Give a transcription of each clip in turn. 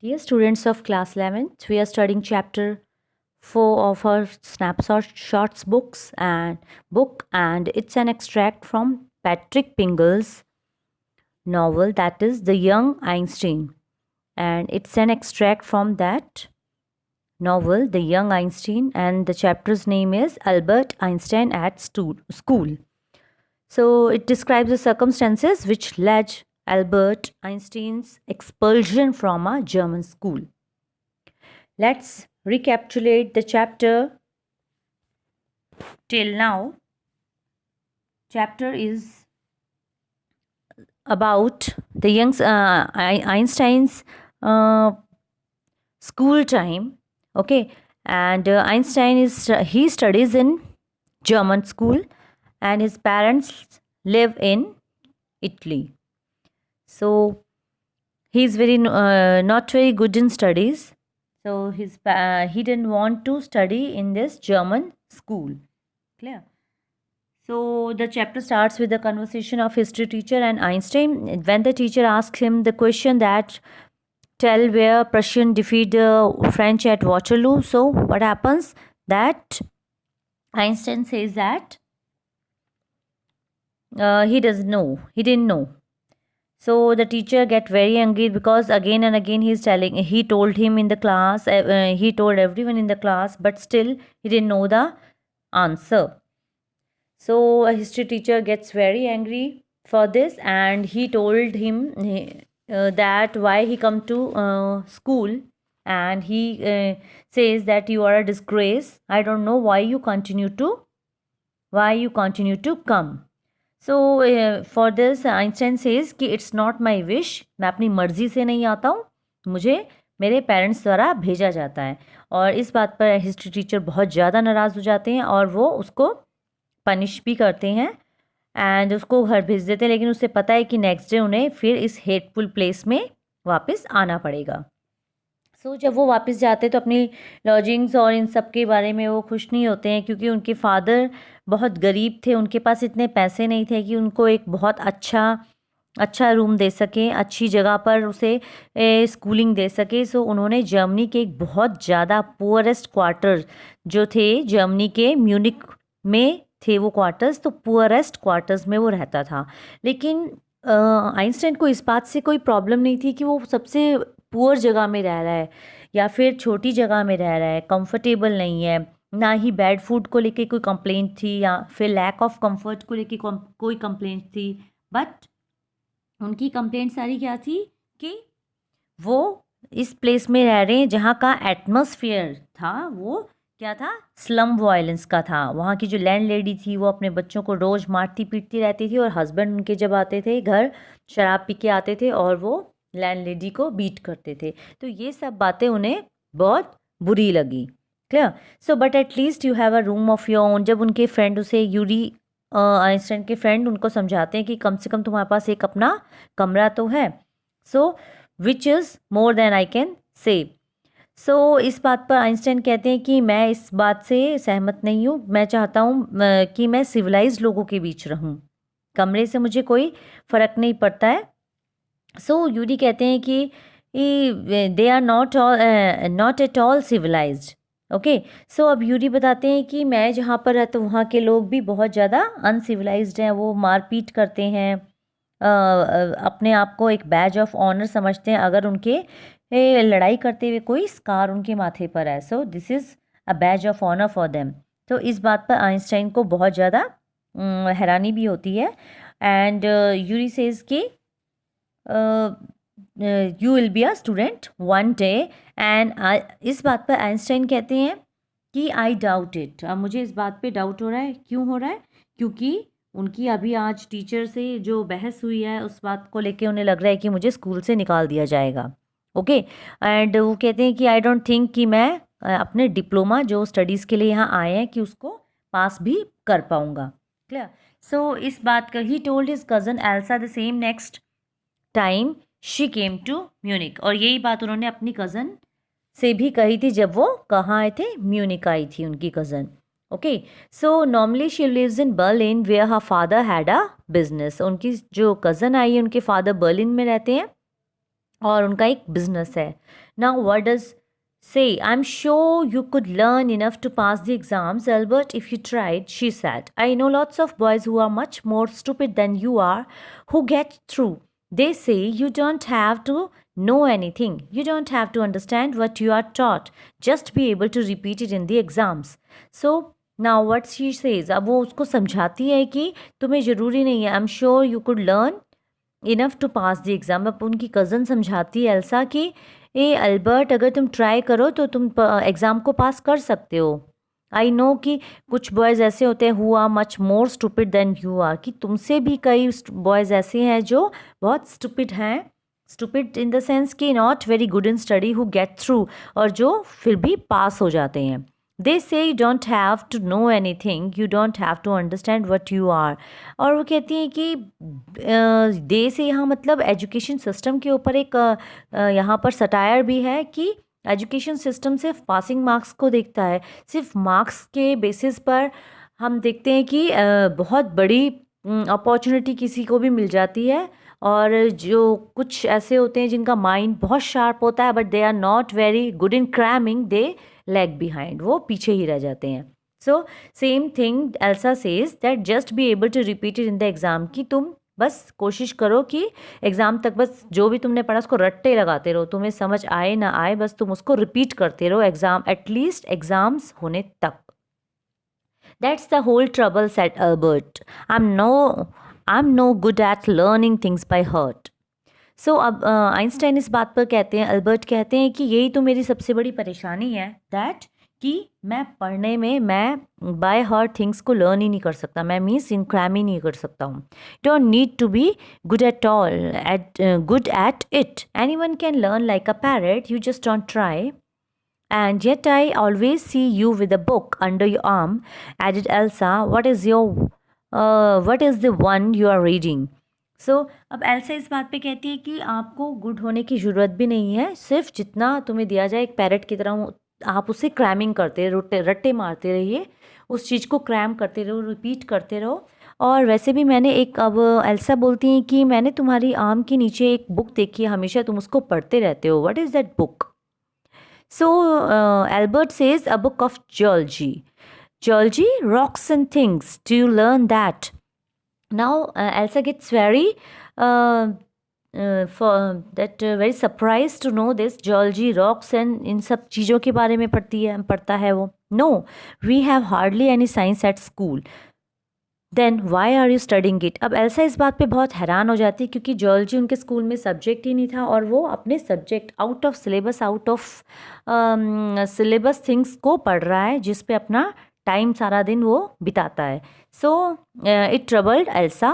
Dear students of class 11th, we are studying chapter 4 of our snapshot shorts book, and it's an extract from Patrick Pingle's novel, that is The Young Einstein. And it's an extract from that novel, The Young Einstein, and the chapter's name is Albert Einstein at School. So it describes the circumstances which led Albert Einstein's expulsion from a German school. Let's recapitulate the chapter till now. Chapter is about the young Einstein's uh, school time. Okay, and Einstein he studies in German school, and his parents live in Italy. So he's very not very good in studies. So he didn't want to study in this German school. Clear? So the chapter starts with the conversation of history teacher and Einstein. When the teacher asks him the question that tell where Prussian defeat the French at Waterloo. So what happens? That Einstein says that he doesn't know. He didn't know. So the teacher get very angry because again and again he told him in the class, he told everyone in the class, but still he didn't know the answer. So a history teacher gets very angry for this, and he told him that why he come to school, and he says that you are a disgrace. I don't know why you continue to come. So for this Einstein says कि it's not my wish, मैं अपनी मर्जी से नहीं आता हूँ, मुझे मेरे पेरेंट्स द्वारा भेजा जाता है. और इस बात पर हिस्ट्री टीचर बहुत ज़्यादा नाराज़ हो जाते हैं और वो उसको पनिश भी करते हैं एंड उसको घर भेज देते हैं, लेकिन उसे पता है कि नेक्स्ट डे उन्हें फिर इस हेटफुल प्लेस में वापस आना पड़ेगा. सो जब वो वापस जाते हैं तो अपनी लॉजिंग्स और इन सब के बारे में वो खुश नहीं होते हैं, क्योंकि उनके फादर बहुत गरीब थे, उनके पास इतने पैसे नहीं थे कि उनको एक बहुत अच्छा रूम दे सकें, अच्छी जगह पर उसे स्कूलिंग दे सके. सो उन्होंने जर्मनी के एक बहुत ज़्यादा पुअरेस्ट क्वार्टर जो थे जर्मनी के म्यूनिक में थे वो क्वार्टर्स, तो पुअरेस्ट क्वार्टर्स में वो रहता था. लेकिन आइंस्टाइन को इस बात से कोई प्रॉब्लम नहीं थी कि वो सबसे पुअर जगह में रह रहा है या फिर छोटी जगह में रह रहा है, कंफर्टेबल नहीं है. ना ही बैड फूड को लेके कोई कंप्लेंट थी या फिर लैक ऑफ कंफर्ट को लेके कोई कंप्लेंट थी. बट उनकी कंप्लेंट सारी क्या थी कि वो इस प्लेस में रह रहे हैं जहाँ का एटमॉस्फेयर था वो क्या था, स्लम वायलेंस का था. वहाँ की जो लैंड लेडी थी वो अपने बच्चों को रोज़ मारती पीटती रहती थी, और हस्बैंड उनके जब आते थे घर शराब पी के आते थे और वो लैंड लेडी को बीट करते थे. तो ये सब बातें उन्हें बहुत बुरी लगी. Clear? So but at least you have a room of your own. जब उनके फ्रेंड उसे यूरी आइंस्टाइन के फ्रेंड उनको समझाते हैं कि कम से कम तुम्हारे पास एक अपना कमरा तो है. So which is more than I can say. So इस बात पर आइंस्टाइन कहते हैं कि मैं इस बात से सहमत नहीं हूँ, मैं चाहता हूँ कि मैं सिविलाइज्ड लोगों के बीच रहूँ, कमरे से मुझे कोई फ़र्क नहीं पड़ता है. सो यूरी कहते हैं कि they are not at all civilised. Okay, so अब यूरी बताते हैं कि मैं जहाँ पर रहता हूँ वहाँ के लोग भी बहुत ज़्यादा अनसिविलाइज्ड हैं. वो मारपीट करते हैं, अपने आप को एक बैज ऑफ ऑनर समझते हैं अगर उनके लड़ाई करते हुए कोई स्कार उनके माथे पर है. So this is a badge of honour for them. तो इस बात पर आइंस्टाइन को बहुत ज़्यादा हैरानी भी होती है. एंड यूरी सेज कि you will be a student one day. And इस बात पर आइंस्टाइन कहते हैं कि आई डाउट इट. मुझे इस बात पे डाउट हो रहा है. क्यों हो रहा है? क्योंकि उनकी अभी आज टीचर से जो बहस हुई है उस बात को लेके उन्हें लग रहा है कि मुझे स्कूल से निकाल दिया जाएगा. ओके, एंड वो कहते हैं कि आई डोंट थिंक कि मैं अपने डिप्लोमा जो स्टडीज़ के लिए यहाँ आए हैं कि उसको पास भी कर पाऊँगा. क्लियर? सो इस बात का ही told his cousin Elsa the same next time she came to Munich. और यही बात उन्होंने अपनी कज़न से भी कही थी जब वो कहाँ आए थे, म्यूनिक आई थी उनकी cousin. Okay, so normally she lives in Berlin where her father had a business. उनकी जो कज़न आई है उनके फादर बर्लिन में रहते हैं और उनका एक बिजनेस है. Now what does say, I'm sure you could learn enough to pass the exams, Albert, if you tried, she said. I know lots of boys who are much more stupid than you are who get through. They say you don't have to know anything. You don't have to understand what you are taught. Just be able to repeat it in the exams. So, now what she says, अब वो उसको समझाती है कि तुम्हें ज़रूरी नहीं है. I'm sure you could learn enough to pass the exam. अब उनकी कज़न समझाती है एल्सा कि ए अल्बर्ट, अगर तुम ट्राई करो तो तुम एग्ज़ाम को पास कर सकते हो. आई नो कि कुछ बॉयज़ ऐसे होते हैं who are much more stupid than you are, कि तुमसे भी कई बॉयज़ ऐसे हैं जो बहुत स्टूपिड हैं. स्टूपिड इन द सेंस कि not very good in study, who get through, और जो फिर भी पास हो जाते हैं. They say you don't have to know anything, you don't have to understand what you are. और वो कहती हैं कि दे से यहाँ मतलब एजुकेशन सिस्टम के ऊपर एक यहाँ पर सटायर भी है कि एजुकेशन सिस्टम सिर्फ पासिंग मार्क्स को देखता है. सिर्फ मार्क्स के बेसिस पर हम देखते हैं कि बहुत बड़ी अपॉर्चुनिटी किसी को भी मिल जाती है. और जो कुछ ऐसे होते हैं जिनका माइंड बहुत शार्प होता है but they are not very good in cramming, they lag behind, वो पीछे ही रह जाते हैं. So same thing Elsa says that just be able to repeat it in the exam, कि तुम बस कोशिश करो कि एग्ज़ाम तक बस जो भी तुमने पढ़ा उसको रट्टे लगाते रहो, तुम्हें समझ आए ना आए बस तुम उसको रिपीट करते रहो एग्ज़ाम, एटलीस्ट एग्ज़ाम्स होने तक. That's the whole trouble, said Albert. I am no good at learning things by heart. So अब आइंस्टाइन इस बात पर कहते हैं, अल्बर्ट कहते हैं कि यही तो मेरी सबसे बड़ी परेशानी है, दैट कि मैं पढ़ने में मैं बाय हार्ट थिंग्स को लर्न ही नहीं कर सकता, मैं मीन्स इन क्रैम ही नहीं कर सकता हूँ. Don't need to be good at all good at it. Anyone can learn like a parrot, you just don't try. And yet I always see you with a book under your arm, added Elsa. What is the one you are reading? So अब Elsa इस बात पे कहती है कि आपको good होने की ज़रूरत भी नहीं है, सिर्फ जितना तुम्हें दिया जाए एक पैरट की तरह आप उससे क्रैमिंग करते रट्टे मारते रहिए, उस चीज़ को क्रैम करते रहो, रिपीट करते रहो. और वैसे भी मैंने एक, अब एल्सा बोलती हैं कि मैंने तुम्हारी आर्म के नीचे एक बुक देखी है, हमेशा तुम उसको पढ़ते रहते हो. What is that book? So Albert says a book of geology. Geology, rocks and things. Do you learn that? Now Elsa gets very very surprised to know this. Geology, rocks and इन सब चीज़ों के बारे में पढ़ता है वो. No, we have hardly any science at school. Then why are you studying it? अब Elsa इस बात पे बहुत हैरान हो जाती है क्योंकि जियोलॉजी उनके स्कूल में सब्जेक्ट ही नहीं था और वो अपने subject out of syllabus things को पढ़ रहा है जिस पे अपना टाइम सारा दिन वो बिताता है. So it troubled Elsa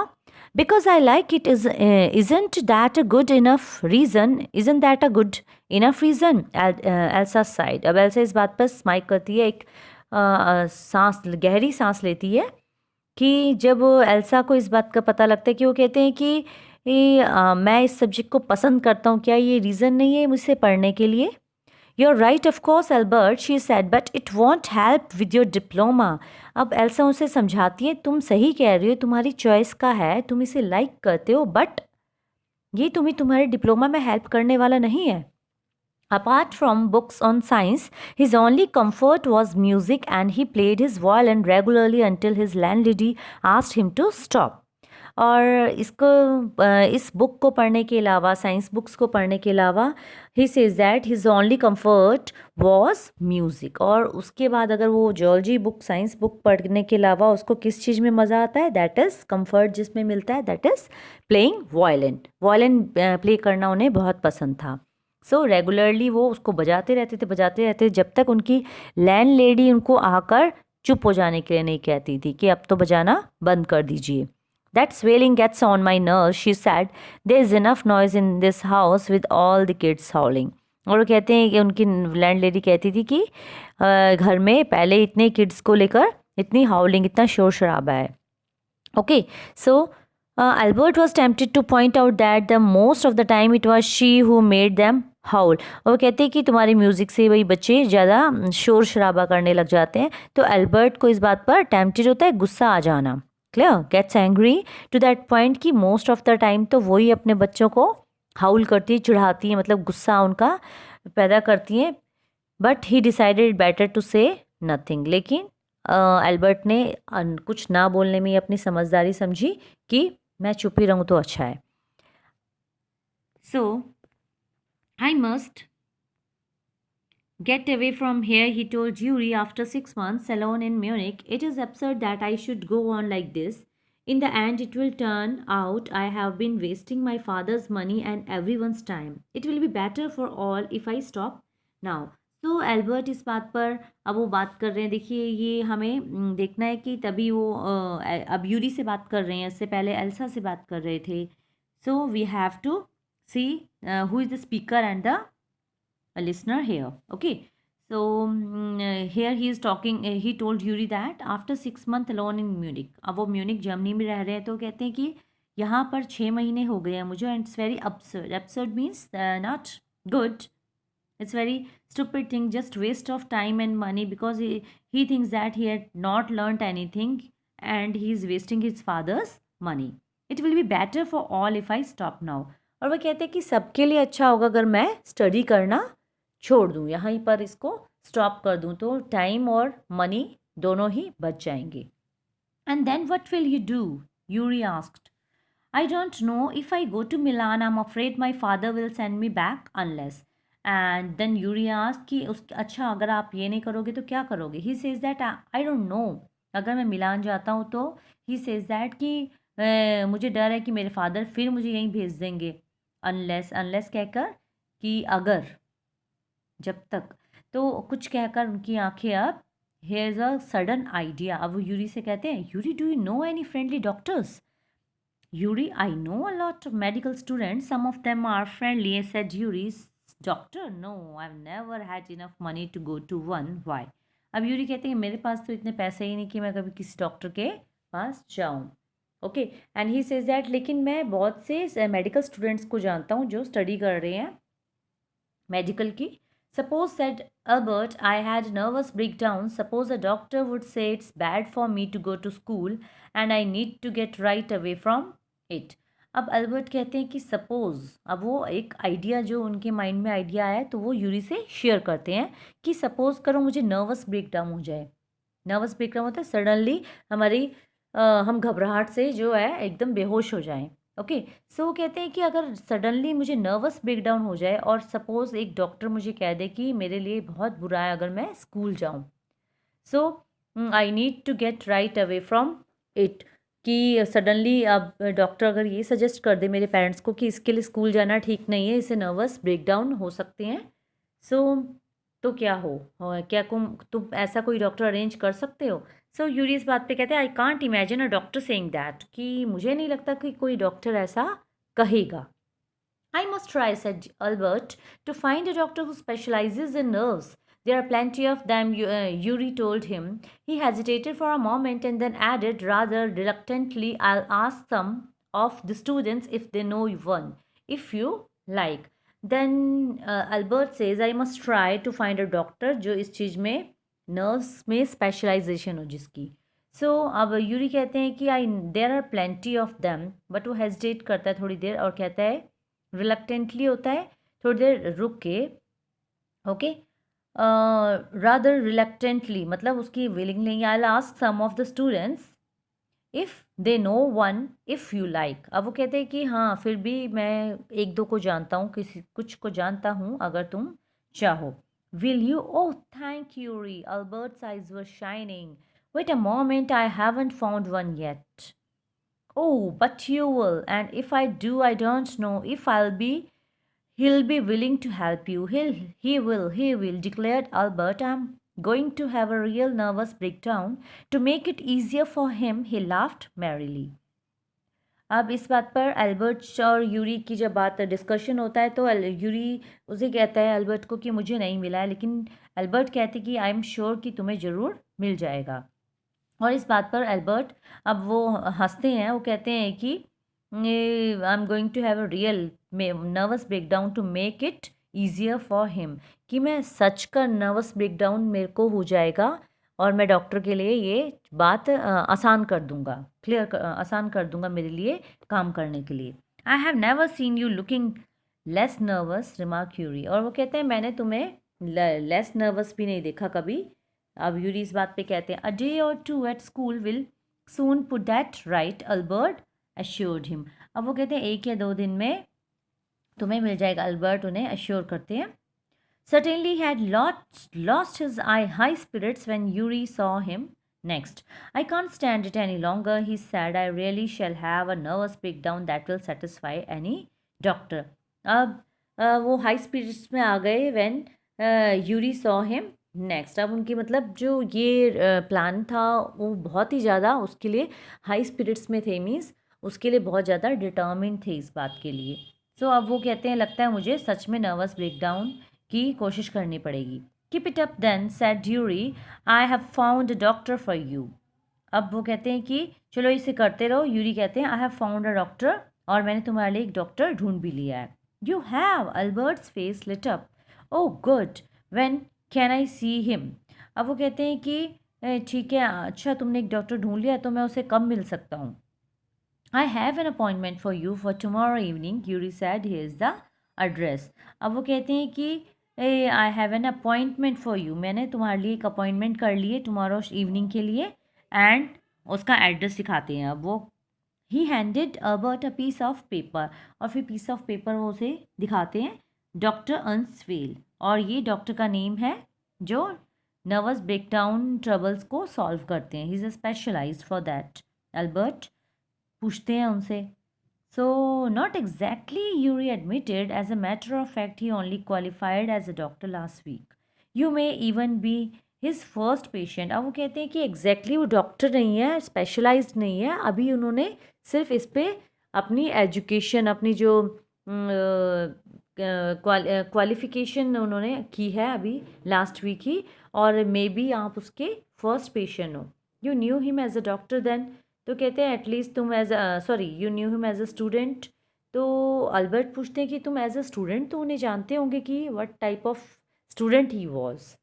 because I like it. isn't that a good enough reason? Isn't that a good enough reason? Elsa side. अब एल्सा इस बात पर स्माइल करती है, एक सांस, गहरी सांस लेती है कि जब एल्सा को इस बात का पता लगता है कि वो कहते हैं कि मैं इस सब्जेक्ट को पसंद करता हूँ, क्या ये रीज़न नहीं है मुझसे पढ़ने के लिए? You are right of course Albert, she said, but it won't help with your diploma. अब एल्सा उसे समझाती है, तुम सही कह रही हो, तुम्हारी चॉइस का है, तुम इसे लाइक करते हो, बट ये तुम्हारे डिप्लोमा में हेल्प करने वाला नहीं है. Apart from books on science, his only comfort was music and he played his violin regularly until his landlady asked him to stop. और इस बुक को पढ़ने के अलावा, साइंस बुक्स को पढ़ने के अलावा, ही says that his only comfort was music. और उसके बाद अगर वो जियोलॉजी बुक, साइंस बुक पढ़ने के अलावा उसको किस चीज़ में मज़ा आता है, दैट इज़ कंफर्ट जिसमें मिलता है, that is playing violin. Violin play करना उन्हें बहुत पसंद था. सो रेगुलरली वो उसको बजाते रहते जब तक उनकी लैंड लेडी उनको आकर चुप हो जाने के लिए नहीं कहती थी कि अब तो बजाना बंद कर दीजिए. That's wailing gets on my nerves, she said. There is enough noise in this house with all the kids howling. और वो कहते हैं कि उनकी लैंड लेडी कहती थी कि घर में पहले इतने किड्स को लेकर इतनी हाउलिंग, इतना शोर शराबा है. Okay, so Albert was tempted to point out that the most of the time it was she who made them howl. और वो कहते हैं कि तुम्हारी म्यूज़िक से वही बच्चे ज़्यादा शोर शराबा करने लग जाते हैं. तो एल्बर्ट को इस बात पर टेम्प्टेड होता है, गुस्सा आ जाना. Clear? Gets angry to that point कि मोस्ट ऑफ द टाइम तो वही अपने बच्चों को हाउल करती है, चिढ़ाती है, मतलब गुस्सा उनका पैदा करती हैं। But he decided better to say nothing, लेकिन एल्बर्ट ने कुछ ना बोलने में ही अपनी समझदारी समझी कि मैं चुप ही रहूँ तो अच्छा है। So I must get away from here, he told Yuri after 6 months alone in Munich. It is absurd that I should go on like this. In the end, it will turn out I have been wasting my father's money and everyone's time. It will be better for all if I stop now. तो Albert इस बात पर अब वो बात कर रहे हैं। देखिए, ये हमें देखना है कि तभी वो अब यूरी से बात कर रहे हैं, इससे पहले एल्सा से बात कर रहे थे। So we have to see who is the speaker and the a listener here. Okay, so here he is talking, he told Yuri that after 6 months alone in Munich, अब वो म्यूनिक जर्मनी में रह रहे हैं, तो कहते हैं कि यहाँ पर 6 महीने हो गए हैं मुझे, and it's very absurd. Absurd means not good. It's very stupid thing, just waste of time and money, because he thinks that he had not learnt anything and he is wasting his father's money. It will be better for all if I stop now. और वो कहते हैं कि सबके लिए अच्छा होगा अगर मैं स्टडी करना छोड़ दूँ, यहाँ पर इसको स्टॉप कर दूँ, तो टाइम और मनी दोनों ही बच जाएंगे। And then what will you do, Yuri asked. I don't know. If I go to Milan, I'm afraid my father will send me back unless. And then Yuri asked कि उस अच्छा अगर आप ये नहीं करोगे तो क्या करोगे? He says that I don't know. अगर मैं मिलान जाता हूँ तो he says that कि मुझे डर है कि मेरे फादर फिर मुझे यहीं भेज देंगे। unless कहकर कि अगर, जब तक, तो कुछ कहकर उनकी आंखें अब here is a sudden idea. अब वो यूरी से कहते हैं, Yuri do you know any friendly doctors? Yuri, I know a lot of medical students. Some of them are friendly, said Yuri's doctor. No, I've never had enough money to go to one. Why? अब Yuri कहते हैं मेरे पास तो इतने पैसे ही नहीं कि मैं कभी किसी डॉक्टर के पास जाऊं। Okay, and he says that लेकिन मैं बहुत से मेडिकल स्टूडेंट्स को जानता हूँ जो स्टडी कर रहे हैं मेडिकल की। Suppose, said Albert, I had a nervous breakdown. Suppose a doctor would say it's bad for me to go to school and I need to get right away from it. अब Albert कहते हैं कि suppose, अब वो एक idea जो उनके mind में आइडिया आया तो वो यूरी से शेयर करते हैं कि सपोज करो मुझे नर्वस ब्रेकडाउन हो जाए। नर्वस ब्रेकडाउन होता है सडनली हमारी हम घबराहट से जो है एकदम बेहोश हो जाएं। ओके, सो वो कहते हैं कि अगर सडनली मुझे नर्वस ब्रेकडाउन हो जाए और सपोज़ एक डॉक्टर मुझे कह दे कि मेरे लिए बहुत बुरा है अगर मैं स्कूल जाऊं, so I need to get right away from it, कि सडनली अब डॉक्टर अगर ये सजेस्ट कर दे मेरे पेरेंट्स को कि इसके लिए स्कूल जाना ठीक नहीं है, इससे नर्वस ब्रेकडाउन हो सकते हैं, सो तो क्या हो, क्या तुम ऐसा कोई डॉक्टर अरेंज कर सकते हो? सो यूरी इस बात पे कहते हैं I can't imagine a doctor saying that, कि मुझे नहीं लगता कि कोई डॉक्टर ऐसा कहेगा। I must try, said Albert, to find a doctor who specializes in nerves. There are plenty of them, Yuri told him. He hesitated for a moment and then added rather reluctantly, I'll ask some of the students if they know one, if you like. Then Albert says, I must try to find a doctor जो इस चीज़ में nerves में specialisation हो जिसकी। सो अब Yuri कहते हैं कि I there are plenty of them, but वो हेजिटेट करता है थोड़ी देर और कहता है, रिलक्टेंटली होता है, थोड़ी देर रुक के, ओके, रादर रिलक्टेंटली मतलब उसकी विलिंग नहीं। I ask some of the students if they know one if you like. अब वो कहते हैं कि हाँ फिर भी मैं एक दो को जानता हूँ, किसी कुछ को जानता हूँ अगर तुम चाहो। Will you? Oh thank you री, Albert's eyes were shining. Wait a moment, I haven't found one yet. Oh, but you will, and if I do, I don't know if he'll be willing to help you. He will, declared Albert. I'm going to have a real nervous breakdown to make it easier for him. He laughed merrily. अब इस बात पर Albert और Yuri की जब बात discussion होता है तो यूरी उसे कहता है अल्बर्ट को कि मुझे नहीं मिला है, लेकिन अल्बर्ट कहते कि आई एम श्योर कि तुम्हें ज़रूर मिल जाएगा। और इस बात पर अल्बर्ट अब वो हंसते हैं, वो कहते हैं कि I am going to have a real nervous breakdown to make it easier for him, कि मैं सच का नर्वस ब्रेकडाउन मेरे को हो जाएगा और मैं डॉक्टर के लिए ये बात आसान कर दूंगा, आसान कर दूंगा मेरे लिए काम करने के लिए। I have never seen you looking less nervous remark Yuri. और वो कहते हैं मैंने तुम्हें लेस नर्वस भी नहीं देखा कभी। अब यूरी इस बात पे कहते हैं a day or two at school will soon put that right Albert assured him. अब वो कहते हैं 1 या 2 दिन में तुम्हें मिल जाएगा, अल्बर्ट उन्हें एश्योर करते हैं। Certainly he had lost his high spirits when Yuri saw him next. I can't stand it any longer, he said. I really shall have a nervous breakdown that will satisfy any doctor. अब वो high spirits में आ गए when Yuri saw him next. अब उनकी मतलब जो ये plan था वो बहुत ही ज़्यादा उसके लिए हाई स्पिरिट्स में थे, मीन्स उसके लिए बहुत ज़्यादा डिटर्मिन थे इस बात के लिए। सो अब वो कहते हैं लगता है मुझे सच में नर्वस ब्रेकडाउन की कोशिश करनी पड़ेगी। Keep it up then said Yuri, I have found a doctor for you. अब वो कहते हैं कि चलो इसे करते रहो। यूरी कहते हैं आई हैव फाउंड अ डॉक्टर, और मैंने तुम्हारे लिए एक डॉक्टर ढूंढ भी लिया है। You have, Albert's face lit up. Oh good, when can I see him. अब वो कहते हैं कि ठीक है, अच्छा तुमने एक डॉक्टर ढूंढ लिया तो मैं उसे कब मिल सकता हूँ। I have an appointment for you for tomorrow evening, Yuri said. Here is the address. अब वो कहते हैं कि I have an appointment for you, मैंने तुम्हारे लिए एक अपॉइंटमेंट कर ली है टुमारो इवनिंग के लिए, एंड उसका एड्रेस दिखाते हैं। अब वो he handed Albert a piece of paper, और फिर पीस ऑफ पेपर वो उसे दिखाते हैं, डॉक्टर अंसवेल, और ये डॉक्टर का नेम है जो नर्वस ब्रेकडाउन ट्रबल्स को सॉल्व करते हैं। He is specialized for that. Albert पूछते हैं उनसे, so not exactly, Yuri admitted, as a matter of fact he only qualified as a doctor last week, you may even be his first patient. अब वो कहते हैं कि exactly वो doctor नहीं है, स्पेशलाइज्ड नहीं है, अभी उन्होंने सिर्फ इस पे अपनी एजुकेशन, अपनी जो क्वालिफिकेशन उन्होंने की है अभी लास्ट वीक ही, और मे बी आप उसके फर्स्ट पेशेंट हो। You knew him as a doctor then, तो कहते हैं एटलीस्ट तुम as sorry you knew him as a student. तो अल्बर्ट पूछते हैं कि तुम एज अ स्टूडेंट तो उन्हें जानते होंगे कि what type of student he was.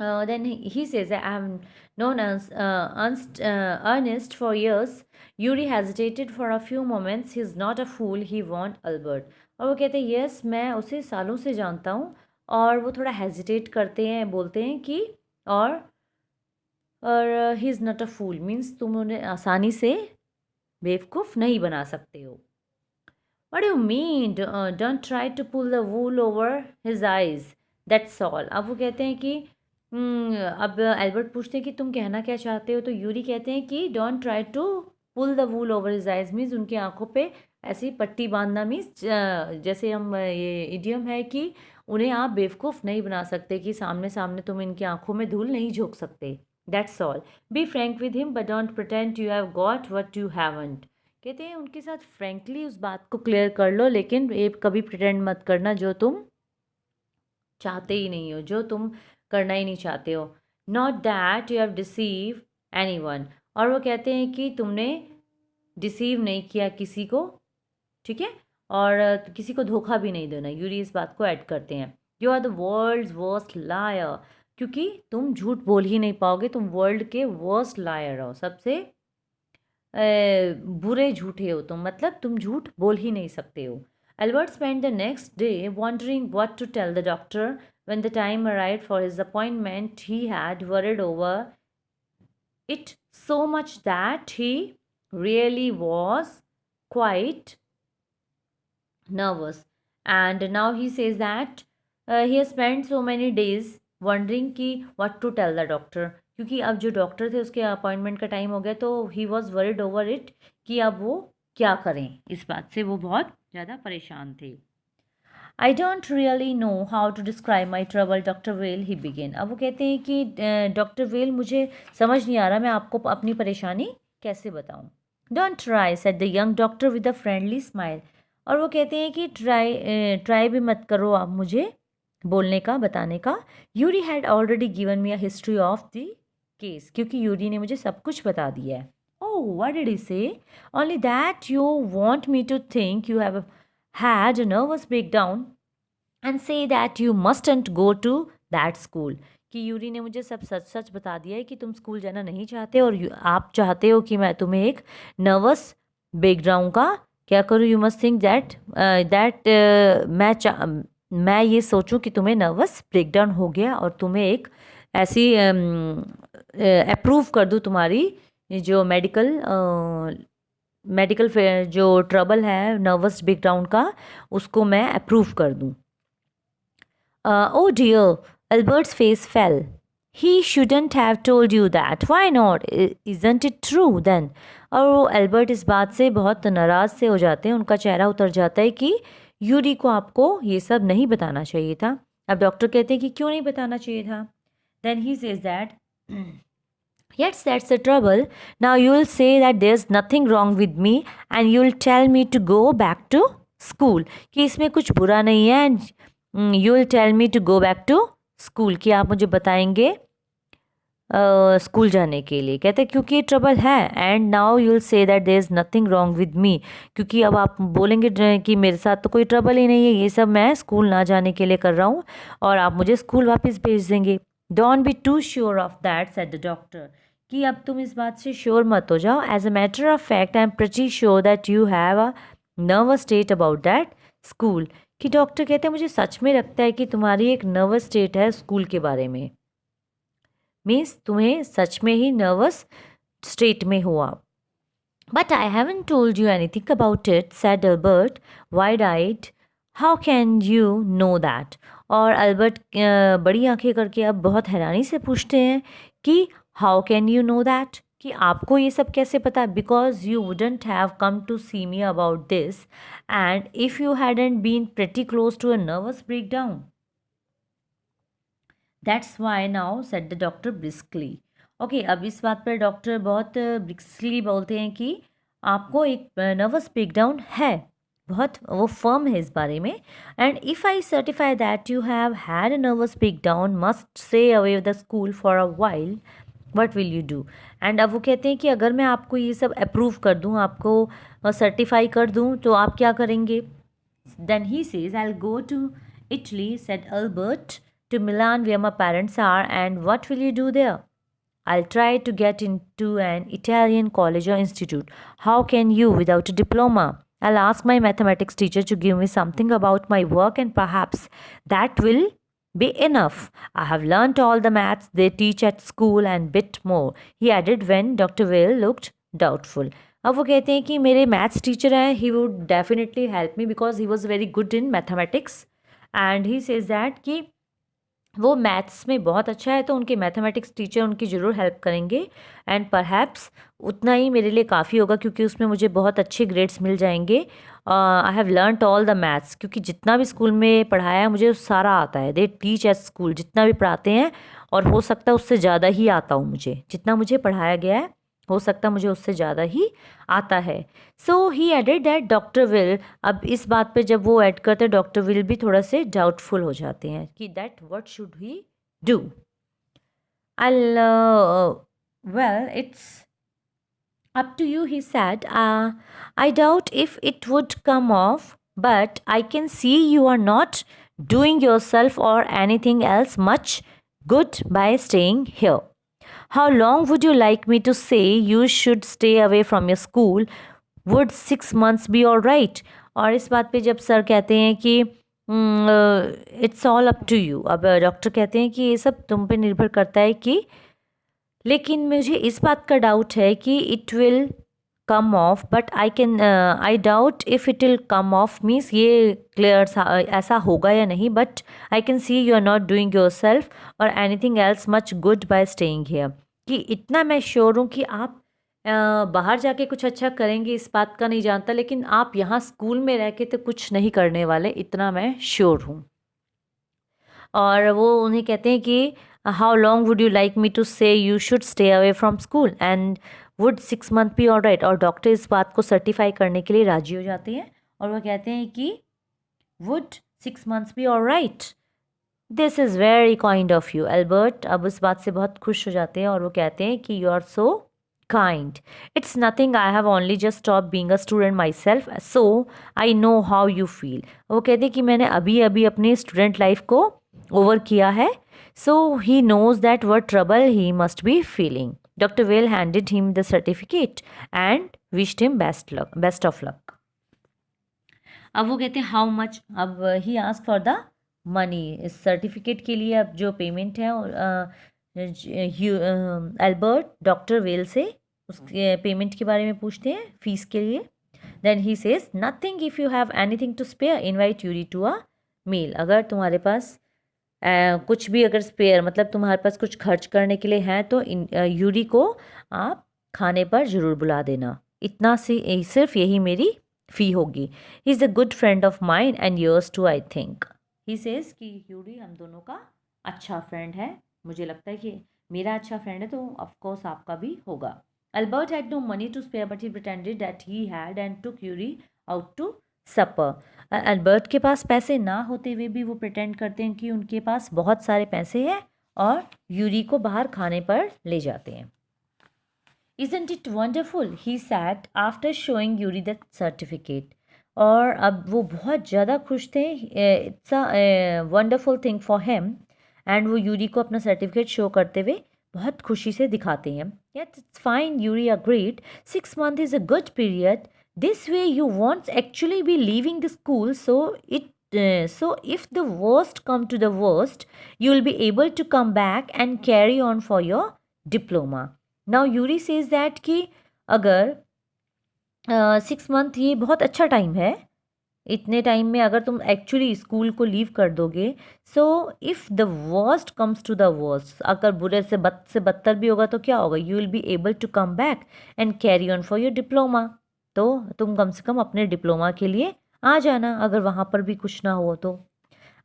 Then he says, I have known Ernest for years. Yuri hesitated for a few moments. He's not a fool. He won't Albert. और वो कहते हैं yes, मैं उसे सालों से जानता हूँ, और वो थोड़ा हेजिटेट करते हैं, बोलते हैं कि और he is not a fool, means तुम उन्हें आसानी से बेवकूफ़ नहीं बना सकते हो। What do you mean? Don't try to pull the wool over his eyes. That's all. अब वो कहते हैं कि अब एल्बर्ट पूछते हैं कि तुम कहना क्या चाहते हो, तो यूरी कहते हैं कि don't try to pull the wool over his eyes, means उनकी आंखों पे ऐसी पट्टी बांधना, मीन्स जैसे हम ये इडियम है कि उन्हें आप बेवकूफ़ नहीं बना सकते, कि सामने सामने तुम इनकी आंखों में धूल नहीं झोंक सकते। That's all. Be frank with him but don't pretend you have got what you haven't. कहते हैं उनके साथ फ्रैंकली उस बात को क्लियर कर लो, लेकिन ये कभी प्रिटेंड मत करना जो तुम चाहते ही नहीं हो, जो तुम करना ही नहीं चाहते हो। Not that you have deceive any one. और वो कहते हैं कि तुमने डिसीव नहीं किया किसी को, ठीक है, और किसी को धोखा भी नहीं देना। यूरी इस बात को ऐड करते हैं, you are the world's worst liar, क्योंकि तुम झूठ बोल ही नहीं पाओगे, तुम वर्ल्ड के वर्स्ट लायर हो, सबसे बुरे झूठे हो तुम, मतलब तुम झूठ बोल ही नहीं सकते हो। Albert spent the next day wondering what to tell the doctor. When the time arrived for his appointment, he had worried over it so much that he really was quite nervous. And now he says that he has spent so many days wondering कि what to tell the doctor, क्योंकि अब जो doctor थे उसके appointment का time हो गया, तो he was worried over it कि अब वो क्या करें, इस बात से वो बहुत ज़्यादा परेशान थे। I don't really know how to describe my trouble doctor well, he begin. अब वो कहते हैं कि डॉक्टर वेल मुझे समझ नहीं आ रहा मैं आपको अपनी परेशानी कैसे बताऊँ। Don't try said the young doctor with a friendly smile. और वो कहते हैं कि ट्राई भी मत करो आप मुझे बोलने का, बताने का। Yuri had already given me a history of the case, क्योंकि यूरी ने मुझे सब कुछ बता दिया है। Oh what did he say? Only that you want me to think you have had a nervous breakdown and say that you mustn't go to that school। कि Yuri ने मुझे सब सच सच बता दिया है कि तुम स्कूल जाना नहीं चाहते, और आप चाहते हो कि मैं तुम्हें एक नर्वस ब्रेकडाउन का क्या करूँ? यू मस्ट थिंक दैट मैं ये सोचूं कि तुम्हें नर्वस ब्रेकडाउन हो गया और तुम्हें एक ऐसी अप्रूव कर दूं तुम्हारी जो मेडिकल जो ट्रबल है नर्वस ब्रेकडाउन का, उसको मैं अप्रूव कर दूं. Oh dear, Albert's face fell. He shouldn't have told you that. Why not? Isn't it true then? और वो एल्बर्ट इस बात से बहुत नाराज़ से हो जाते हैं, उनका चेहरा उतर जाता है कि यूरी को आपको ये सब नहीं बताना चाहिए था. अब डॉक्टर कहते हैं कि क्यों नहीं बताना चाहिए था. Then he says that yes, that's the trouble. Now you'll say that there's nothing wrong with me and you'll tell me to go back to school. कि इसमें कुछ बुरा नहीं है and you'll tell me to go back to school. कि आप मुझे बताएंगे स्कूल जाने के लिए. कहते हैं क्योंकि ये ट्रबल है. And now you'll say that there is nothing wrong with me. क्योंकि अब आप बोलेंगे कि मेरे साथ तो कोई ट्रबल ही नहीं है, ये सब मैं स्कूल ना जाने के लिए कर रहा हूँ और आप मुझे स्कूल वापस भेज देंगे. Don't be too sure of that said the doctor. कि अब तुम इस बात से श्योर मत हो जाओ. As a matter of fact I am pretty sure that you have a nervous state about that school. कि डॉक्टर कहते हैं मुझे सच में लगता है कि तुम्हारी एक नर्वस स्टेट है स्कूल के बारे में. मीन्स तुम्हें सच में ही नर्वस स्टेट में हुआ. But I haven't told you anything about it said Albert wide eyed. How can you know that. और अल्बर्ट बड़ी आंखें करके अब बहुत हैरानी से पूछते हैं कि how can you know that, कि आपको ये सब कैसे पता. Because you wouldn't have come to see me about this and if you hadn't been pretty close to a nervous breakdown. That's why now said the doctor briskly. Okay, अब इस बात पर डॉक्टर बहुत briskly बोलते हैं कि आपको एक नर्वस ब्रेकडाउन है. बहुत वो फर्म है इस बारे में. And if I certify that you have had a nervous breakdown must stay away the school for a while what will you do. And अब वो कहते हैं कि अगर मैं आपको ये सब अप्रूव कर दूँ, आपको सर्टिफाई कर दूँ, तो आप क्या करेंगे. Then he says I will go to Italy said Albert, to Milan where my parents are, and what will you do there? I'll try to get into an Italian college or institute. How can you without a diploma? I'll ask my mathematics teacher to give me something about my work and perhaps that will be enough. I have learnt all the maths they teach at school and bit more, he added when Dr. Will looked doubtful. अब वो कहते हैं कि मेरे maths teacher हैं, he would definitely help me because he was very good in mathematics. And he says that कि वो maths में बहुत अच्छा है तो उनके मैथमेटिक्स टीचर उनकी ज़रूर हेल्प करेंगे. एंड परहैप्स उतना ही मेरे लिए काफ़ी होगा क्योंकि उसमें मुझे बहुत अच्छे ग्रेड्स मिल जाएंगे. I have learned all the maths, क्योंकि जितना भी स्कूल में पढ़ाया है मुझे सारा आता है. दे टीच एट स्कूल, जितना भी पढ़ाते हैं, और हो सकता है उससे ज़्यादा ही आता हूँ मुझे. जितना मुझे पढ़ाया गया है हो सकता है मुझे उससे ज़्यादा ही आता है. सो ही एडेड दैट डॉक्टर विल. अब इस बात पे जब वो ऐड करते हैं डॉक्टर विल भी थोड़ा से डाउटफुल हो जाते हैं कि that what should he do. I well it's up to you, he said. I doubt if it would come off, but I can see you are not doing yourself or anything else much good by staying here. How long would you like me to say you should stay away from your school? Would 6 months be all right? और इस बात पे जब sir कहते हैं कि it's all up to you. अब doctor कहते हैं कि ये सब तुम पे निर्भर करता है कि, लेकिन मुझे इस बात का डाउट है कि it will come off, but I doubt if it will come off means ये क्लियर ऐसा होगा या नहीं. But I can see you are not doing yourself or anything else much good by staying here. कि इतना मैं sure हूँ कि आप बाहर जाके कुछ अच्छा करेंगे, इस बात का नहीं जानता, लेकिन आप यहाँ स्कूल में रह के तो कुछ नहीं करने वाले, इतना मैं श्योर हूँ. और वो उन्हें कहते हैं कि how long would you like me to say you should stay away from school and would 6 month be all right. और डॉक्टर इस बात को सर्टिफाई करने के लिए राजी हो जाते हैं और वो कहते हैं कि would 6 months B all right. This is very kind of you Albert. अब इस बात से बहुत खुश हो जाते हैं और वो कहते हैं कि you are so kind. It's nothing. I have only just stopped being a student myself, so I know how you feel. वो कहते हैं कि मैंने अभी अभी अपनी स्टूडेंट लाइफ को ओवर किया है. So he knows that what trouble he must be feeling. Dr. Will handed him the certificate and wished him best of luck. अब वो कहते हैं हाउ मच, अब he ask for the money, इस certificate के लिए अब जो पेमेंट है एल्बर्ट डॉक्टर वेल से उसके पेमेंट के बारे में पूछते हैं, फीस के लिए. Then he says nothing, if you have anything to spare invite Yuri to a meal. अगर तुम्हारे पास कुछ भी अगर स्पेयर मतलब तुम्हारे पास कुछ खर्च करने के लिए है तो यूरी को आप खाने पर ज़रूर बुला देना. इतना से सिर्फ यही मेरी फ़ी होगी. He is a good friend of mine and yours too I think. He says कि यूरी हम दोनों का अच्छा फ्रेंड है, मुझे लगता है कि मेरा अच्छा फ्रेंड है तो ऑफकोर्स आपका भी होगा. Albert had no money to spare but he pretended that he had and took Yuri out to supper. Albert के पास पैसे ना होते हुए भी वो प्रिटेंड करते हैं कि उनके पास बहुत सारे पैसे हैं और यूरी को बाहर खाने पर ले जाते हैं. Isn't it wonderful? He said after showing Yuri the certificate. और अब वो बहुत ज़्यादा खुश थे. It's a wonderful thing for him. And वो यूरी को अपना सर्टिफिकेट शो करते हुए बहुत खुशी से दिखाते हैं. Yes, it's fine, Yuri agreed. 6 months is a good period. This way you won't actually be leaving the school, so if the worst come to the worst, you will be able to come back and carry on for your diploma. Now Yuri says that कि अगर 6 month ये बहुत अच्छा time है, इतने time में अगर तुम एक्चुअली स्कूल को लीव कर दोगे, so if the worst comes to the worst, अगर बुरे से बदतर भी होगा तो क्या होगा, you will be able to come back and carry on for your diploma. तो तुम कम से कम अपने डिप्लोमा के लिए आ जाना अगर वहाँ पर भी कुछ ना हो तो.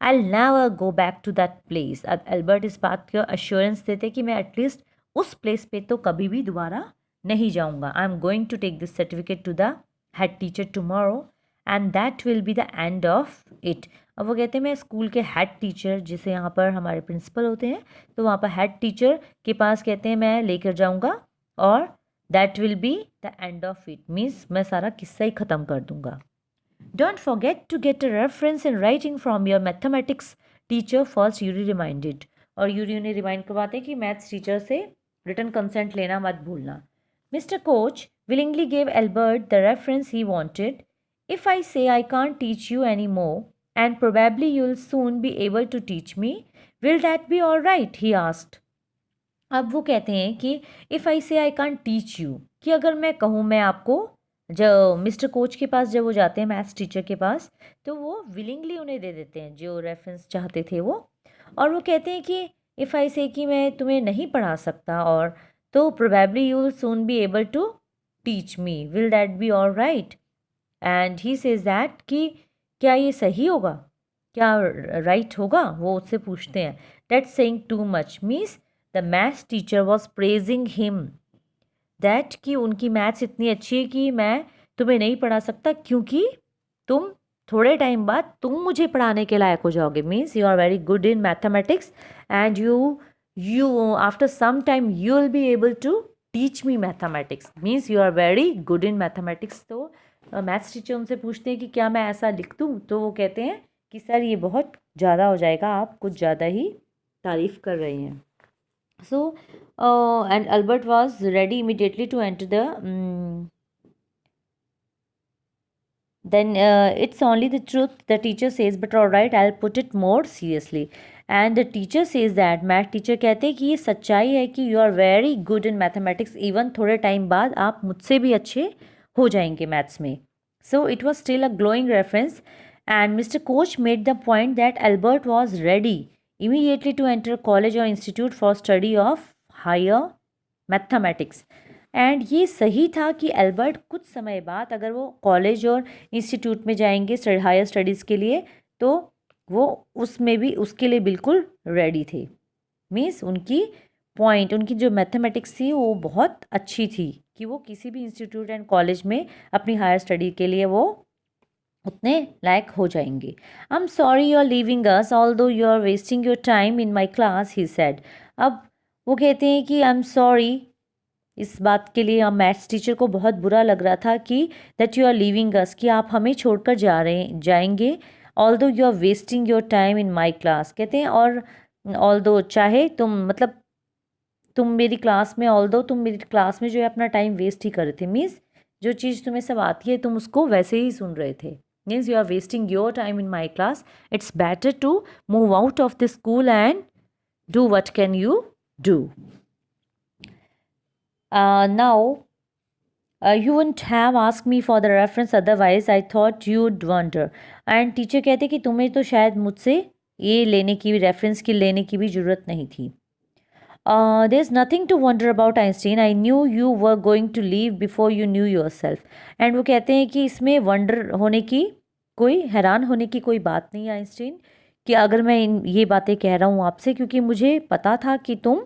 I will never go back to that place. अब एल्बर्ट इस बात का अश्योरेंस देते कि मैं एटलीस्ट उस प्लेस पे तो कभी भी दोबारा नहीं जाऊँगा. I am going to take this certificate to the head teacher tomorrow and that will be the end of it. अब वो कहते हैं मैं स्कूल के हेड टीचर, जिसे यहाँ पर हमारे प्रिंसिपल होते हैं, तो वहाँ पर हेड टीचर के पास कहते हैं मैं लेकर जाऊँगा और that will be the end of it, means मैं सारा किस्सा ही ख़त्म कर दूँगा. Don't forget to get a reference in writing from your mathematics teacher first, Yuri reminded. और यूरी उन्हें रिमाइंड करवाते हैं कि मैथ्स टीचर से रिटर्न कंसेंट लेना मत भूलना. Mr. Coach willingly gave Albert the reference he wanted. If I say I can't teach you anymore, and probably you'll soon be able to teach me, will that be all right? He asked. अब वो कहते हैं कि if I से I can't teach you, कि अगर मैं कहूँ मैं आपको, जो मिस्टर कोच के पास जब वो जाते हैं मैथ्स टीचर के पास, तो वो विलिंगली उन्हें दे देते हैं जो रेफरेंस चाहते थे वो. और वो कहते हैं कि इफ़ आई से कि मैं तुम्हें नहीं पढ़ा सकता और तो probably you will soon be able to teach me, will that be all right. And he says that कि क्या ये सही होगा, क्या राइट होगा, वो उससे पूछते हैं. That saying too much means the maths teacher was praising him that कि उनकी मैथ्स इतनी अच्छी है कि मैं तुम्हें नहीं पढ़ा सकता क्योंकि तुम थोड़े टाइम बाद तुम मुझे पढ़ाने के लायक हो जाओगे. Means you are very good in mathematics and you after some time you will be able to teach me mathematics, means you are very good in mathematics. तो मैथ्स टीचर उनसे पूछते हैं कि क्या मैं ऐसा लिख दूँ, तो वो कहते हैं कि सर ये बहुत ज़्यादा हो जाएगा, आप कुछ ज़्यादा ही तारीफ़ कर रहे हैं. So, and Albert was ready immediately to enter the. Then it's only the truth, the teacher says, but all right, I'll put it more seriously. And the teacher says that, math teacher कहते हैं कि ये सच्चाई है कि you are very good in mathematics, even थोड़े time बाद आप मुझसे भी अच्छे हो जाएंगे मैथ्स में. So it was still a glowing reference, and Mr. Coach made the point that Albert was ready immediately to enter college or institute for study of higher mathematics. And ये सही था कि एल्बर्ट कुछ समय बाद अगर वो कॉलेज और इंस्टीट्यूट में जाएंगे हायर स्टडीज़ के लिए, तो वो उसमें भी उसके लिए बिल्कुल रेडी थे. मीन्स उनकी जो मैथमेटिक्स थी वो बहुत अच्छी थी कि वो किसी भी इंस्टीट्यूट एंड कॉलेज में अपनी हायर स्टडी के लिए वो उतने लायक हो जाएंगे. I am sorry you are leaving us although you are wasting your time in my class, he said. अब वो कहते हैं कि आई एम सॉरी, इस बात के लिए मैथ्स टीचर को बहुत बुरा लग रहा था कि that you are leaving us, कि आप हमें छोड़कर जाएंगे. Although you are wasting your time in my class, कहते हैं और ऑल्दो चाहे तुम मतलब तुम मेरी क्लास में, ऑल्दो तुम मेरी क्लास में जो है अपना टाइम वेस्ट ही कर रहे थे. मीन्स जो चीज़ तुम्हें सब आती है तुम उसको वैसे ही सुन रहे थे. means you are wasting your time in my class. It's better to move out of the school and do what can you do. Now, you wouldn't have asked me for the reference, otherwise I thought you'd wonder. And teacher कहते कि तुम्हें तो शायद मुझसे ये लेने की भी, रेफरेंस की लेने की भी ज़रूरत नहीं थी. There is nothing to wonder about Einstein, I knew you were going to leave before you knew yourself. And वो कहते हैं कि इसमें वंडर होने की, कोई हैरान होने की कोई बात नहीं है आइंस्टीन, कि अगर मैं ये बातें कह रहा हूँ आपसे, क्योंकि मुझे पता था कि तुम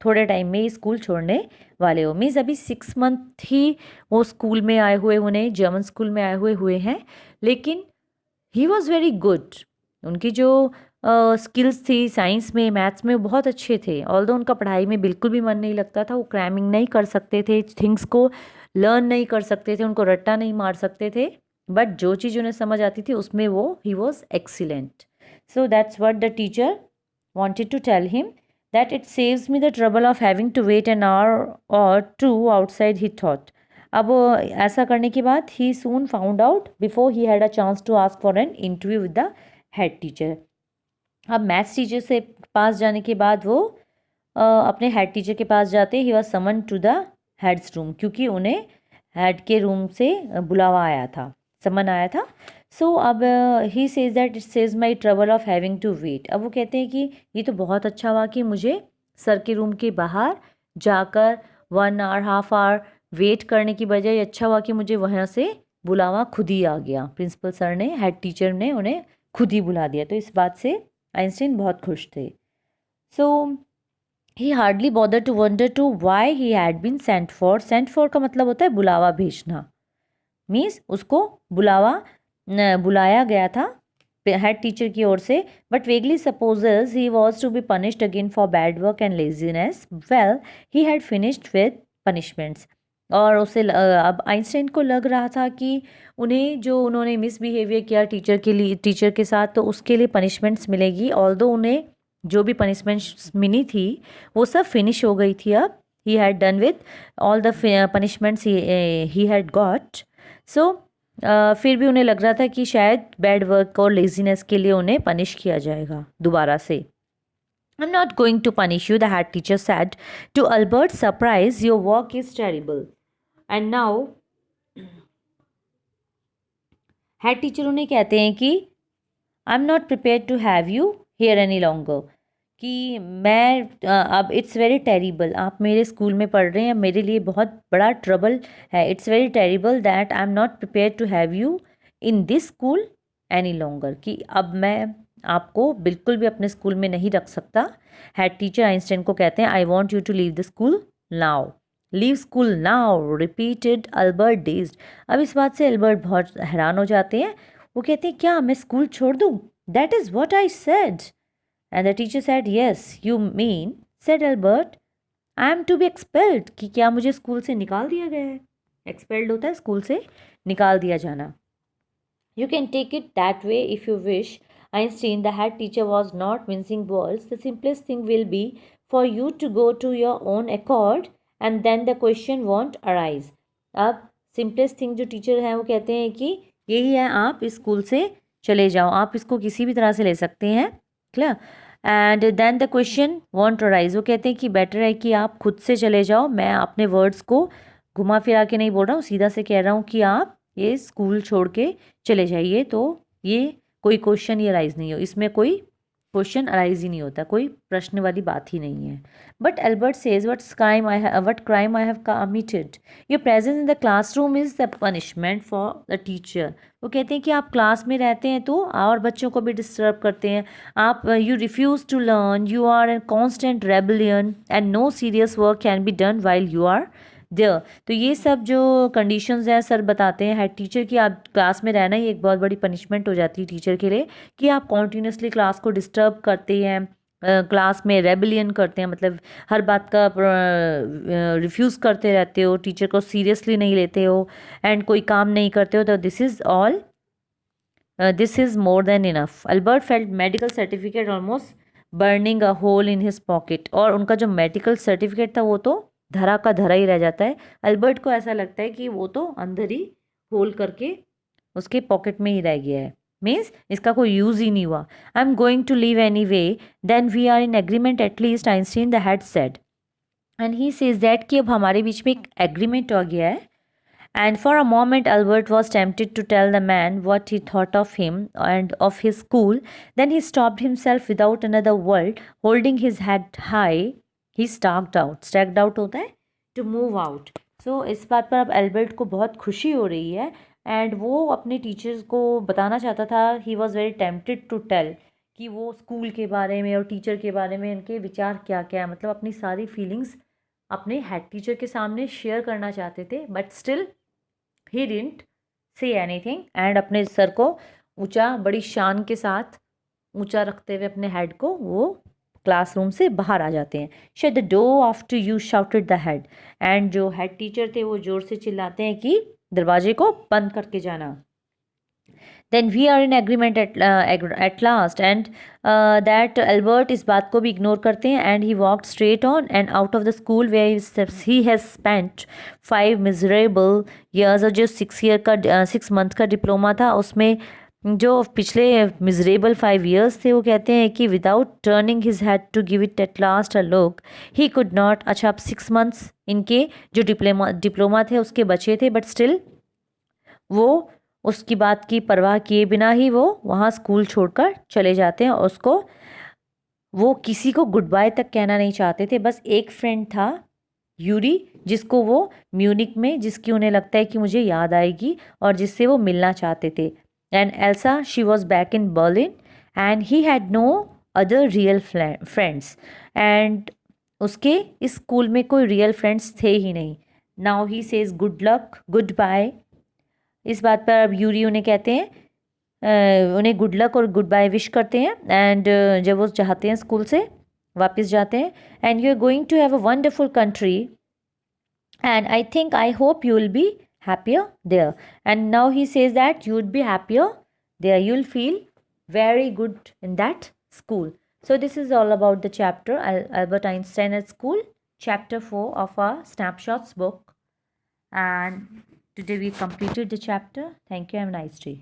थोड़े टाइम में स्कूल छोड़ने वाले हो. मीन्स अभी 6 मंथ ही वो स्कूल में आए हुए, उन्हें जर्मन स्कूल में आए हुए हैं, लेकिन ही वॉज़ वेरी गुड. उनकी जो स्किल्स थी साइंस में, मैथ्स में, बहुत अच्छे थे. ऑल्दो उनका पढ़ाई में बिल्कुल भी मन नहीं लगता था, वो क्रैमिंग नहीं कर सकते थे, थिंग्स को लर्न नहीं कर सकते थे, उनको रट्टा नहीं मार सकते थे, बट जो चीज़ उन्हें समझ आती थी उसमें वो he was excellent. So that's what the teacher wanted to tell him, that it saves me the trouble of having to wait an hour or two outside, he thought. अब ऐसा करने के बाद he soon found out before he had a chance to ask for an interview with the head teacher. अब maths teacher से पास जाने के बाद वो अपने हेड टीचर के पास जाते. He was summoned to the head's room, क्योंकि उन्हें हेड के रूम से बुलावा आया था, समन आया था. सो अब he says that it says my trouble of having to wait. अब वो कहते हैं कि ये तो बहुत अच्छा हुआ कि मुझे सर के रूम के बाहर जाकर 1 आवर हाफ आवर वेट करने की बजाय अच्छा हुआ कि मुझे वहाँ से बुलावा खुद ही आ गया. प्रिंसिपल सर ने, हेड टीचर ने उन्हें खुद ही बुला दिया. तो इस बात से आइंस्टीन बहुत खुश थे. So he hardly bother to wonder to why he had been sent for. Sent for का मतलब होता है बुलावा भेजना. मीन्स उसको बुलाया गया था हेड टीचर की ओर से. But vaguely supposes he was to be punished again for bad work and laziness. Well, he had finished with punishments. और उसे अब आइंस्टाइन को लग रहा था कि उन्हें जो उन्होंने मिसबिहेवियर किया टीचर के साथ, तो उसके लिए पनिशमेंट्स मिलेगी. ऑल्दो उन्हें जो भी पनिशमेंट्स मिली थी वो सब फिनिश हो गई थी. अब he had done with all the punishments he had got. So फिर भी उन्हें लग रहा था कि शायद बैड वर्क और लेजीनेस के लिए उन्हें पनिश किया जाएगा दोबारा से. I'm not going to punish you, the head teacher said. To Albert's surprise, your work is terrible. And now, head teacher उन्हें कहते हैं कि I'm not prepared to have you here any longer. कि मैं अब इट्स वेरी टेरिबल, आप मेरे school में पढ़ रहे हैं, मेरे लिए बहुत बड़ा ट्रबल है. It's very terrible that I am not prepare to have you in this school any longer. कि अब मैं आपको बिल्कुल भी अपने स्कूल में नहीं रख सकता. हेड टीचर आइंस्टाइन को कहते हैं, I want you to leave the school now. Leave school now, repeated Albert dazed. अब इस बात से अल्बर्ट बहुत हैरान हो जाते हैं. वो कहते हैं, क्या मैं स्कूल छोड़ दूँ? That is what I said. And the teacher said, yes, you mean, said Albert, I am to be expelled. कि क्या मुझे स्कूल से निकाल दिया गया है? Expelled होता है स्कूल से निकाल दिया जाना. You can take it that way if you wish. Einstein, the head teacher, was not mincing words. The simplest thing will be for you to go to your own accord and then the question won't arise. अब simplest thing जो teacher हैं वो कहते हैं कि यही है, आप इस स्कूल से चले जाओ, आप इसको किसी भी तरह से ले सकते हैं. Clear. And then the question won't arise. वो कहते हैं कि बेटर है कि आप खुद से चले जाओ. मैं अपने वर्ड्स को घुमा फिरा के नहीं बोल रहा हूँ, सीधा से कह रहा हूँ कि आप ये स्कूल छोड़ के चले जाइए. तो ये कोई क्वेश्चन ही अराइज नहीं हो, इसमें कोई क्वेश्चन अराइज ही नहीं होता, कोई प्रश्न वाली बात ही नहीं है. But Albert says, what crime I have committed. Your presence in the classroom is the punishment for the teacher. वो कहते हैं कि आप क्लास में रहते हैं तो और बच्चों को भी डिस्टर्ब करते हैं. आप you refuse to learn, you are an constant rebellion and no serious work can be done while you are there. तो ये सब जो कंडीशंस हैं सर बताते हैं हेड टीचर की, आप क्लास में रहना ही एक बहुत बड़ी पनिशमेंट हो जाती है टीचर के लिए, कि आप कॉन्टीन्यूसली क्लास को डिस्टर्ब करते हैं, क्लास में रेबलियन करते हैं, मतलब हर बात का रिफ्यूज़ करते रहते हो, टीचर को सीरियसली नहीं लेते हो एंड कोई काम नहीं करते हो. तो this is more than enough. Albert felt medical certificate almost burning a hole in his pocket. और उनका जो मेडिकल सर्टिफिकेट था वो तो धरा का धरा ही रह जाता है. अल्बर्ट को ऐसा लगता है कि वो तो अंदर ही होल करके उसके पॉकेट में ही रह गया है, मीन्स इसका कोई यूज़ ही नहीं हुआ। I am going to leave anyway, then we are in agreement at least, Einstein the had said. And he says that कि अब हमारे बीच में एक एग्रीमेंट हो गया है। And for a moment, Albert was tempted to tell the man what he thought of him and of his school. Then he stopped himself without another word. Holding his head high, he stalked out. Stalked out होता है to move out. So इस बात पर अब Albert को बहुत खुशी हो रही है एंड वो अपने टीचर्स को बताना चाहता था। He was very tempted to tell कि वो स्कूल के बारे में और टीचर के बारे में इनके विचार क्या क्या है, मतलब अपनी सारी फीलिंग्स अपने हेड टीचर के सामने शेयर करना चाहते थे, but still he didn't say anything and अपने सर को ऊंचा बड़ी शान के साथ ऊंचा रखते हुए अपने हेड को वो क्लासरूम से बाहर आ जाते हैं। Shut the door after you, shouted the head. And जो हेड टीचर थे वो जोर से चिल्लाते हैं कि दरवाजे को बंद करके जाना। Then we are in agreement at last and that Albert इस बात को भी इग्नोर करते हैं and he walked straight on and out of the school where he has spent 5 miserable years. और जो 6 मंथ का डिप्लोमा था उसमें जो पिछले मिजरेबल 5 ईयर्स थे, वो कहते हैं कि without turning his head to give it at last a look he could not. अच्छा, अब 6 मंथ्स इनके जो डिप्लोमा थे उसके बचे थे, बट स्टिल वो उसकी बात की परवाह किए बिना ही वो वहाँ स्कूल छोड़कर चले जाते हैं। और उसको वो किसी को गुड बाय तक कहना नहीं चाहते थे। बस एक फ्रेंड था यूरी, जिसको वो म्यूनिक में, जिसकी उन्हें लगता है कि मुझे याद आएगी और जिससे वो मिलना चाहते थे। And Elsa, she was back in Berlin and he had no other real friends. And उसके इस स्कूल में कोई रियल फ्रेंड्स थे ही नहीं। Now he says good luck, goodbye. इस बात पर अब यूरी उन्हें कहते हैं, उन्हें गुड लक और गुड बाय विश करते हैं। एंड जब वो चाहते हैं स्कूल से वापस जाते हैं, and you are going to have a wonderful country and I think I hope you will be happier there. And now he says that you would be happier there, you'll feel very good in that school. So this is all about the chapter Albert Einstein at School, chapter 4 of our snapshots book. And today we completed the chapter. Thank you. Have a nice day.